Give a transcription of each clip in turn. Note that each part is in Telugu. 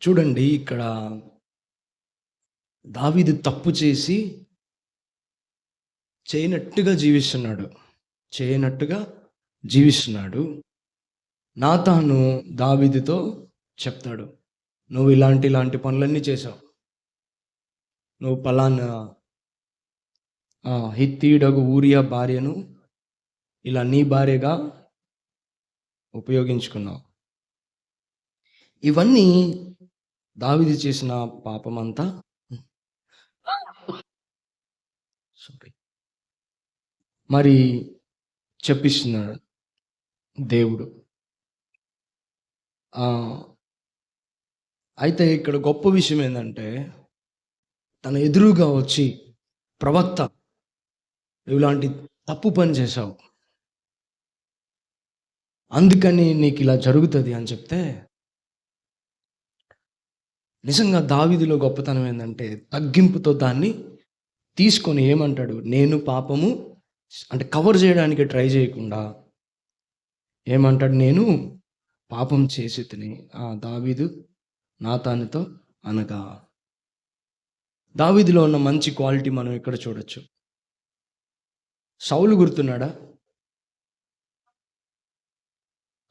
చూడండి ఇక్కడ దావీదు తప్పు చేసి చేయనట్టుగా జీవిస్తున్నాడు. చేయనట్టుగా జీవిస్తున్నాడు. నాతాను దావీదుతో చెప్తాడు, "నువ్వు ఇలాంటి పనులన్నీ చేశావు. నువ్వు పలానా హిత్తీయుడగు ఊరియా భార్యను ఇలా నీ భార్యగా ఉపయోగించుకున్నావు. ఇవన్నీ దావీదు చేసిన పాపమంతా మరి చెప్పిస్తున్నాడు దేవుడు. అయితే ఇక్కడ గొప్ప విషయం ఏంటంటే, తన ఎదురుగా వచ్చి ప్రవక్త, ఇలాంటి తప్పు పని చేశావు, అందుకని నీకు ఇలా జరుగుతుంది అని చెప్తే, నిజంగా దావీదులో గొప్పతనం ఏంటంటే తగ్గింపుతో దాన్ని తీసుకొని ఏమంటాడు, నేను పాపము అంటే కవర్ చేయడానికి ట్రై చేయకుండా ఏమంటాడు, నేను పాపం చేసి తిని దావీదు నాతానుతో అనగా. దావీదులో ఉన్న మంచి క్వాలిటీ మనం ఇక్కడ చూడొచ్చు. సౌలు గుర్తున్నాడా?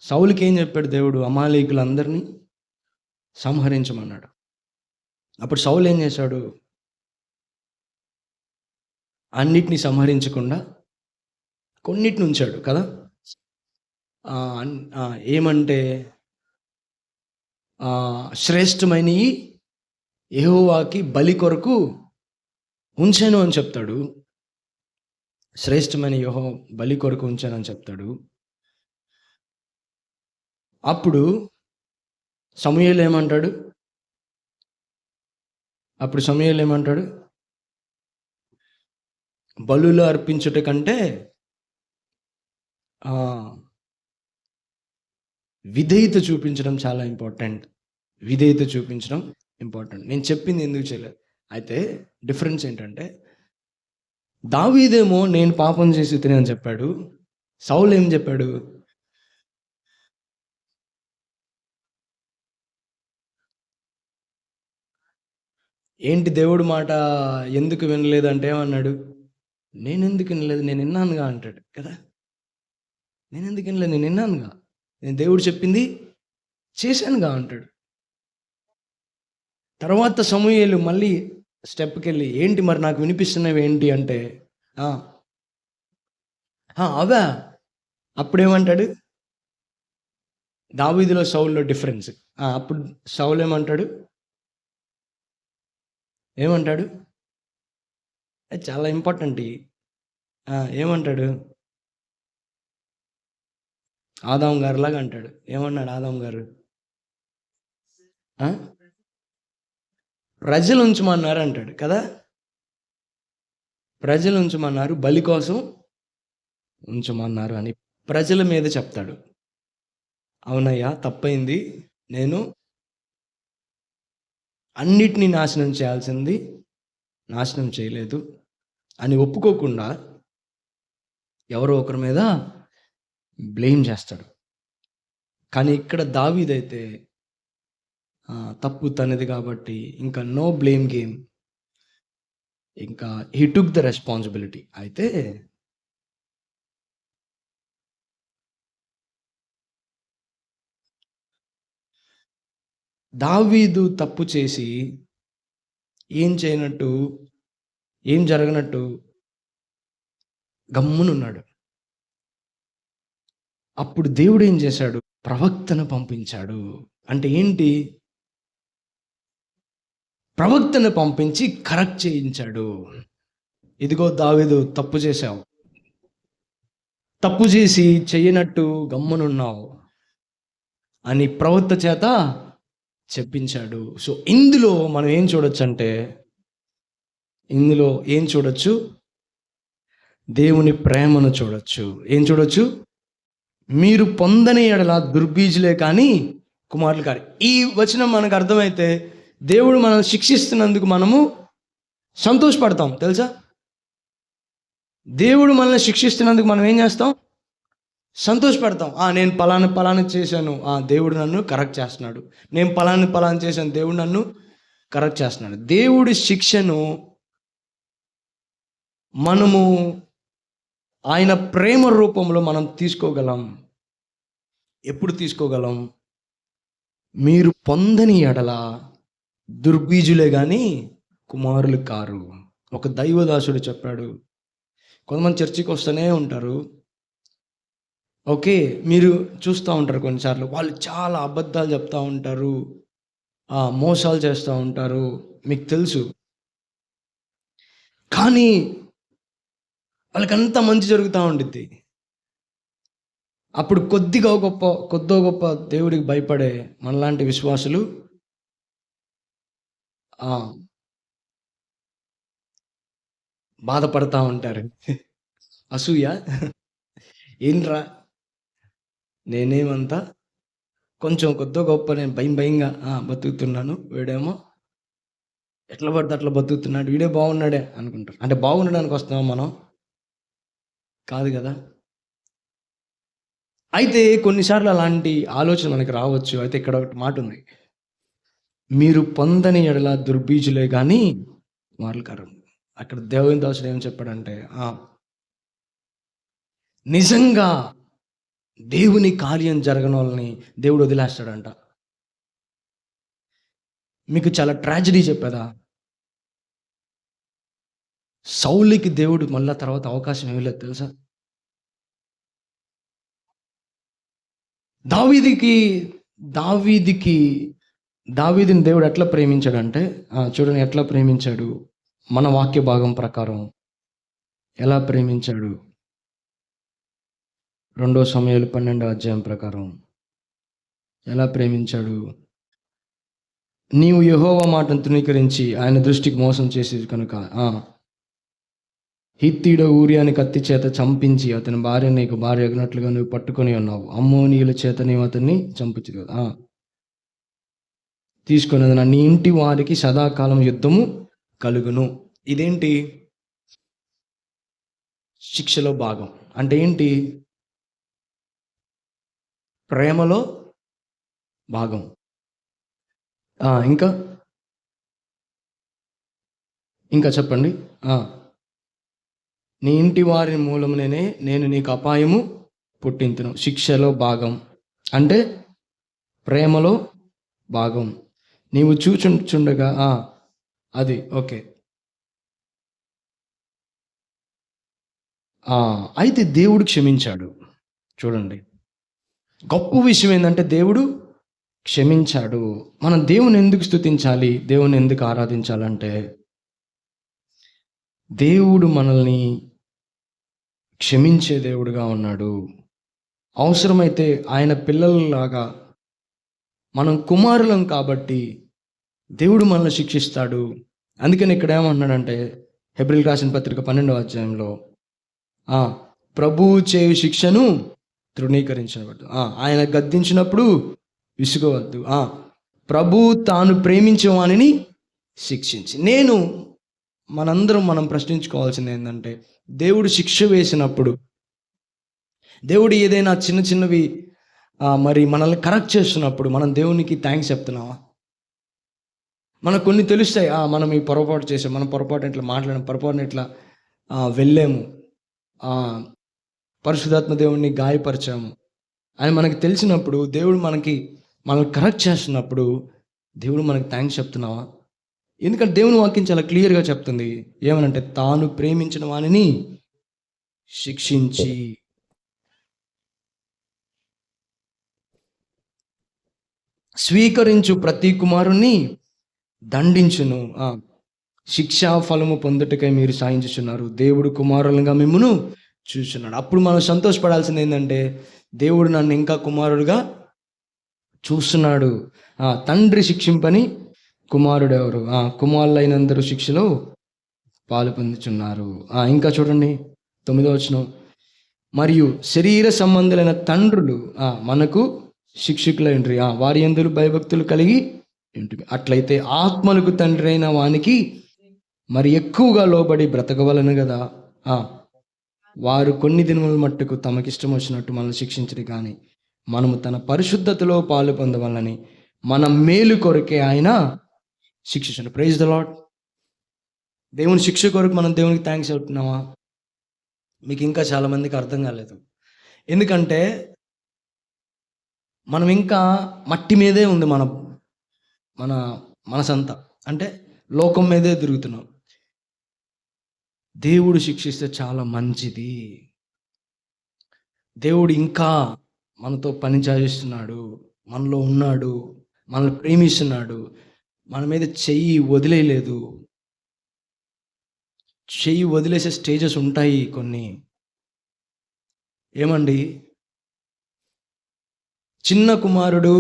సౌలుకి ఏం చెప్పాడు దేవుడు? అమాలేకులందరినీ సంహరించమన్నాడు. అప్పుడు సౌలు ఏం చేశాడు? అన్నిటినీ సంహరించకుండా కొన్నిటిని ఉంచాడు కదా. ఏమంటే శ్రేష్టమైనవి యెహోవాకి బలి కొరకు ఉంచాను అని చెప్తాడు. శ్రేష్టమైన బలి కొరకు ఉంచాను అని చెప్తాడు. అప్పుడు సమూయేలు ఏమంటాడు? బలులు అర్పించుట కంటే విధేయత చూపించడం చాలా ఇంపార్టెంట్. నేను చెప్పింది ఎందుకు చేయలేదు అయితే డిఫరెన్స్ ఏంటంటే, దావీదేమో నేను పాపం చేసి తిని అని చెప్పాడు. సౌలు ఏం చెప్పాడు? ఏంటి దేవుడు మాట ఎందుకు వినలేదంటే ఏమన్నాడు? నేను ఎందుకు వినలేదు, నేను విన్నానుగా అంటాడు కదా. నేను ఎందుకు వినలేదు, నేను విన్నానుగా, నేను దేవుడు చెప్పింది చేశానుగా అంటాడు. తర్వాత సమూయేలు మళ్ళీ స్టెప్కి వెళ్ళి, ఏంటి మరి నాకు వినిపిస్తున్నవి ఏంటి అంటే, అవా. అప్పుడేమంటాడు? దావీదులో సౌల్లో డిఫరెన్స్. అప్పుడు సౌలు ఏమంటాడు? చాలా ఇంపార్టెంట్. ఏమంటాడు? ఆదాం గారు లాగా అంటాడు. ఏమన్నాడు ఆదాం గారు? ప్రజలు ఉంచమన్నారు అంటాడు కదా. ప్రజలు ఉంచమన్నారు, బలి కోసం ఉంచమన్నారు అని ప్రజల మీద చెప్తాడు. అవునయ్యా, తప్పైంది, నేను అన్నిటినీ నాశనం చేయాల్సింది నాశనం చేయలేదు అని ఒప్పుకోకుండా ఎవరో ఒకరి మీద బ్లేమ్ చేస్తాడు. కానీ ఇక్కడ దావీదైతే తప్పు తనది కాబట్టి ఇంకా నో బ్లేమ్ గేమ్, ఇంకా హీ టుక్ ద రెస్పాన్సిబిలిటీ. అయితే దావీదు తప్పు చేసి ఏం జరగనట్టు గమ్మునున్నాడు. అప్పుడు దేవుడు ఏం చేశాడు? ప్రవక్తను పంపించాడు. అంటే ఏంటి? ప్రవక్తను పంపించి కరెక్ట్ చేయించాడు. ఇదిగో దావీదు, తప్పు చేశావు, తప్పు చేసి చెయ్యనట్టు గమ్మునున్నావు అని ప్రవక్త చేత చెప్పించాడు. సో ఇందులో మనం ఏం చూడొచ్చు? దేవుని ప్రేమను చూడొచ్చు. ఏం చూడొచ్చు? మీరు పొందని ఎడల దుర్బీజులే కానీ కుమారులు కాదు. ఈ వచనం మనకు అర్థమైతే దేవుడు మనల్ని శిక్షిస్తున్నందుకు మనము సంతోషపడతాం. తెలుసా? దేవుడు మనల్ని శిక్షిస్తున్నందుకు మనం ఏం చేస్తాం? సంతోషపడతాం. నేను పలానా పలానా చేశాను. దేవుడు నన్ను కరెక్ట్ చేస్తున్నాడు. నేను పలానా పలానా చేశాను. దేవుడు నన్ను కరెక్ట్ చేస్తున్నాడు. దేవుడి శిక్షను మనము ఆయన ప్రేమ రూపంలో మనం తీసుకోగలం. ఎప్పుడు తీసుకోగలం? మీరు పొందని ఎడల దుర్బీజులే కానీ కుమారులు కారు. ఒక దైవదాసుడు చెప్పాడు. కొంతమంది చర్చికి వస్తూనే ఉంటారు. ఓకే, మీరు చూస్తూ ఉంటారు కొన్నిసార్లు వాళ్ళు చాలా అబద్ధాలు చెప్తూ ఉంటారు, మోసాలు చేస్తూ ఉంటారు, మీకు తెలుసు. కానీ వాళ్ళకంతా మంచి జరుగుతూ ఉండిద్ది. అప్పుడు కొద్దో గొప్ప దేవుడికి భయపడే మనలాంటి విశ్వాసులు బాధపడతా ఉంటారు. అసూయ, ఏంట్రా నేనేమంతా కొంచెం కొద్దో గొప్ప నేను భయంగా బతుకుతున్నాను, వీడేమో ఎట్లా పడితే అట్లా బతుకుతున్నాడు, వీడే బాగున్నాడే అనుకుంటారు. అంటే బాగుండడానికి వస్తామా మనం? కాదు కదా. అయితే కొన్నిసార్లు అలాంటి ఆలోచన మనకి రావచ్చు. అయితే ఇక్కడ ఒకటి మాట ఉంది, మీరు పొందని ఎడల దుర్బీజులే కానీ కుమారులు కారు. అక్కడ దేవుని దాసుడు ఏం చెప్పాడంటే, నిజంగా దేవుని కార్యం జరగని వాళ్ళని దేవుడు వదిలేస్తాడంట. మీకు చాలా ట్రాజడీ చెప్పేదా, సౌలుకి దేవుడు మళ్ళా తర్వాత అవకాశం ఇవ్వలేదు తెలుసా. దావీదిని దేవుడు ఎట్లా ప్రేమించాడంటే, చూడండి ఎట్లా ప్రేమించాడు. మన వాక్య భాగం ప్రకారం ఎలా ప్రేమించాడు, 2 సమూయేలు 12వ అధ్యాయం ప్రకారం ఎలా ప్రేమించాడు. నీవు యెహోవా మాటను తృణీకరించి ఆయన దృష్టికి మోసం చేసేది కనుక హిత్తీయుడు ఊరియాని కత్తి చేత చంపించి అతని భార్య నీకు భార్య అగినట్లుగా నువ్వు పట్టుకొని ఉన్నావు. అమ్మోనీయుల చేత నీవు అతన్ని చంపించు కదా తీసుకున్నది నీ ఇంటి వారికి సదాకాలం యుద్ధము కలుగును. ఇదేంటి? శిక్షలో భాగం. అంటే ఏంటి? ప్రేమలో భాగం. ఇంకా చెప్పండి. నీ ఇంటి వారి మూలమునే నేను నీకు అపాయము పుట్టింతును. శిక్షలో భాగం అంటే ప్రేమలో భాగం. నీవు చూచుండగా అది ఓకే. అయితే దేవుడు క్షమించాడు. చూడండి, గొప్ప విషయం ఏంటంటే దేవుడు క్షమించాడు. మనం దేవుని ఎందుకు స్తుతించాలి, దేవుని ఎందుకు ఆరాధించాలంటే, దేవుడు మనల్ని క్షమించే దేవుడుగా ఉన్నాడు. అవసరమైతే ఆయన పిల్లలలాగా మనం కుమారులం కాబట్టి దేవుడు మనల్ని శిక్షిస్తాడు. అందుకని ఇక్కడ ఏమంటున్నాడంటే, హెబ్రీయులకు రాసిన పత్రిక 12వ అధ్యాయంలో ప్రభువు చేయు శిక్షను తృణీకరించవద్దు, ఆయన గద్దించినప్పుడు విసుగవద్దు, ప్రభు తాను ప్రేమించే వానిని శిక్షించి. మనం ప్రశ్నించుకోవాల్సింది ఏంటంటే, దేవుడు శిక్ష వేసినప్పుడు, దేవుడు ఏదైనా చిన్న చిన్నవి మరి మనల్ని కరెక్ట్ చేస్తున్నప్పుడు మనం దేవునికి థ్యాంక్స్ చెప్తున్నావా? మనకు కొన్ని తెలుస్తాయి, మనం ఈ పొరపాటు చేసాం, మనం పొరపాటు ఇట్లా మాట్లాడాం, పొరపాటున ఇట్లా వెళ్ళాము, పరిశుద్ధాత్మ దేవుడిని గాయపరిచాము అని మనకి తెలిసినప్పుడు, దేవుడు మనల్ని కరెక్ట్ చేస్తున్నప్పుడు దేవుడు మనకి థ్యాంక్స్ చెప్తున్నావా? ఎందుకంటే దేవుని వాక్యం చాలా క్లియర్గా చెప్తుంది. ఏమనంటే, తాను ప్రేమించిన వానిని శిక్షించి స్వీకరించు ప్రతి కుమారుణ్ణి దండించును. శిక్షా ఫలము పొందుటకై మీరు సాయించుచున్నారు, దేవుడు కుమారులుగా మిమ్మును చూస్తున్నాడు. అప్పుడు మనం సంతోషపడాల్సింది ఏంటంటే, దేవుడు నన్ను ఇంకా కుమారుడుగా చూస్తున్నాడు. తండ్రి శిక్షింపని కుమారుడు ఎవరు? కుమారులైనందరూ శిక్షలో పాలు పొందుచున్నారు. ఇంకా చూడండి 9వ వచనం, మరియు శరీర సంబంధులైన తండ్రులు మనకు శిక్షకులైండ్రి, వారి యందు భయభక్తులు కలిగి ఉంటుంది. అట్లయితే ఆత్మలకు తండ్రి అయిన వానికి మరి ఎక్కువగా లోబడి బ్రతకవలను కదా. వారు కొన్ని దినముల మట్టుకు తమకిష్టం వచ్చినట్టు మనల్ని శిక్షించరు కానీ మనము తన పరిశుద్ధతలో పాలు పొందవాలని మన మేలు కొరకే ఆయన శిక్షించండి. Praise the lord. దేవుని శిక్ష కొరకు మనం దేవునికి థ్యాంక్స్ చెప్తున్నామా? మీకు ఇంకా చాలామందికి అర్థం కాలేదు. ఎందుకంటే మనం ఇంకా మట్టి మీదే ఉంది మన మన మనసంతా, అంటే లోకం మీదే తిరుగుతున్నాం. దేవుడు శిక్షిస్తే చాలా మంచిది. దేవుడు ఇంకా మనతో పని చేస్తున్నాడు, మనలో ఉన్నాడు, మనల్ని ప్రేమిస్తున్నాడు, మన మీద చెయ్యి వదిలేయలేదు. చెయ్యి వదిలేసే స్టేజెస్ ఉంటాయి కొన్ని. ఏమండి, చిన్న కుమారుడు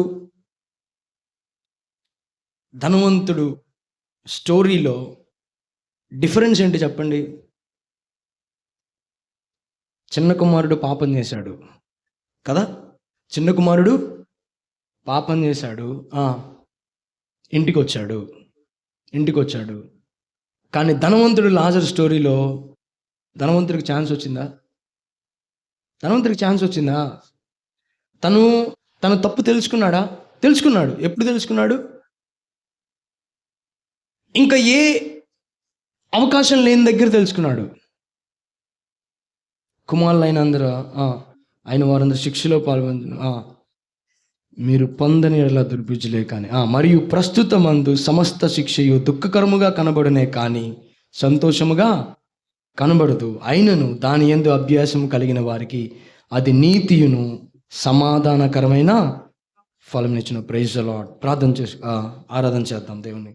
ధనవంతుడు స్టోరీలో డిఫరెన్స్ ఏంటి చెప్పండి? చిన్న కుమారుడు పాపం చేశాడు కదా, చిన్న కుమారుడు పాపం చేశాడు, ఇంటికి వచ్చాడు. కానీ ధనవంతుడు లాజరు స్టోరీలో ధనవంతుడికి ఛాన్స్ వచ్చిందా? తను తప్పు తెలుసుకున్నాడు. ఎప్పుడు తెలుసుకున్నాడు? ఇంకా ఏ అవకాశం లేని దగ్గర తెలుసుకున్నాడు. కుమారులు అయిన అందరూ ఆయన వారందరూ శిక్షలో పాల్గొంది. మీరు పొందని ఎలా దుర్బుజ్జులే కానీ మరియు ప్రస్తుత మందు సమస్త శిక్షయు దుఃఖకరముగా కనబడునే కానీ సంతోషముగా కనబడదు. అయినను దాని యందు అభ్యాసం కలిగిన వారికి అది నీతియును సమాధానకరమైన ఫలం ఇచ్చిన. Praise the Lord. ఆరాధన చేద్దాం దేవుని.